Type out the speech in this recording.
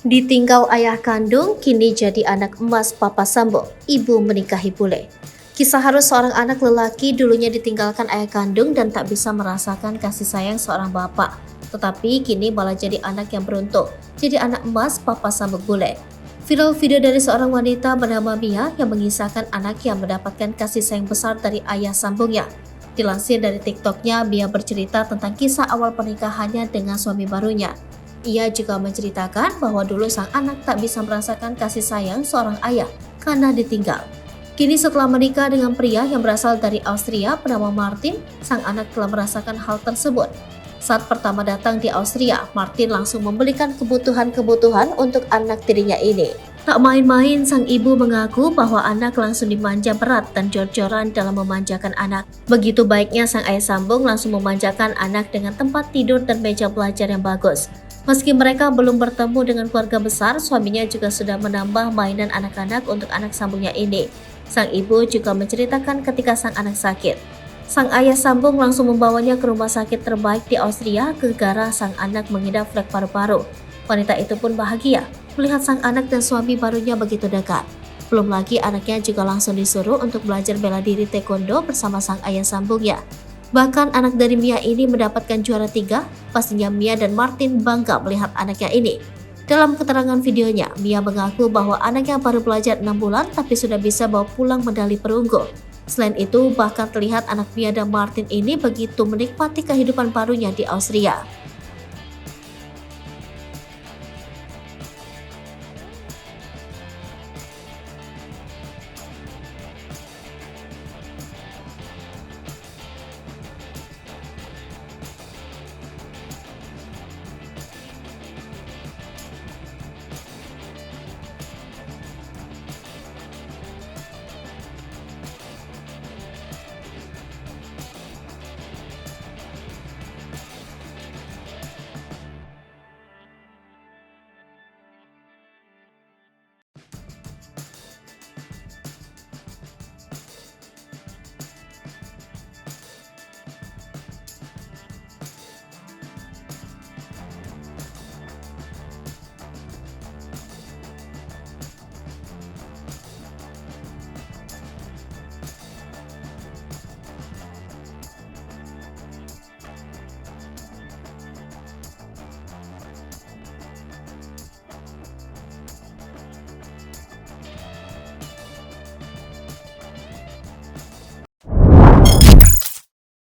Ditinggal ayah kandung, kini jadi anak emas Papa Sambo, ibu menikahi bule. Kisah harus seorang anak lelaki dulunya ditinggalkan ayah kandung dan tak bisa merasakan kasih sayang seorang bapak. Tetapi kini malah jadi anak yang beruntung, jadi anak emas Papa Sambo bule. Viral video dari seorang wanita bernama Mia yang mengisahkan anak yang mendapatkan kasih sayang besar dari ayah sambungnya. Dilansir dari TikToknya, Mia bercerita tentang kisah awal pernikahannya dengan suami barunya. Ia juga menceritakan bahwa dulu sang anak tak bisa merasakan kasih sayang seorang ayah karena ditinggal. Kini setelah menikah dengan pria yang berasal dari Austria bernama Martin, sang anak telah merasakan hal tersebut. Saat pertama datang di Austria, Martin langsung membelikan kebutuhan-kebutuhan untuk anak tirinya ini. Tak main-main, sang ibu mengaku bahwa anak langsung dimanja berat dan jor-joran dalam memanjakan anak. Begitu baiknya sang ayah sambung langsung memanjakan anak dengan tempat tidur dan meja belajar yang bagus. Meski mereka belum bertemu dengan keluarga besar, suaminya juga sudah menambah mainan anak-anak untuk anak sambungnya ini. Sang ibu juga menceritakan ketika sang anak sakit. Sang ayah sambung langsung membawanya ke rumah sakit terbaik di Austria gara sang anak mengidap flek paru-paru. Wanita itu pun bahagia melihat sang anak dan suami barunya begitu dekat. Belum lagi anaknya juga langsung disuruh untuk belajar bela diri taekwondo bersama sang ayah sambungnya. Bahkan anak dari Mia ini mendapatkan juara 3, pastinya Mia dan Martin bangga melihat anaknya ini. Dalam keterangan videonya, Mia mengaku bahwa anaknya baru belajar 6 bulan tapi sudah bisa bawa pulang medali perunggu. Selain itu, bahkan terlihat anak Mia dan Martin ini begitu menikmati kehidupan barunya di Austria.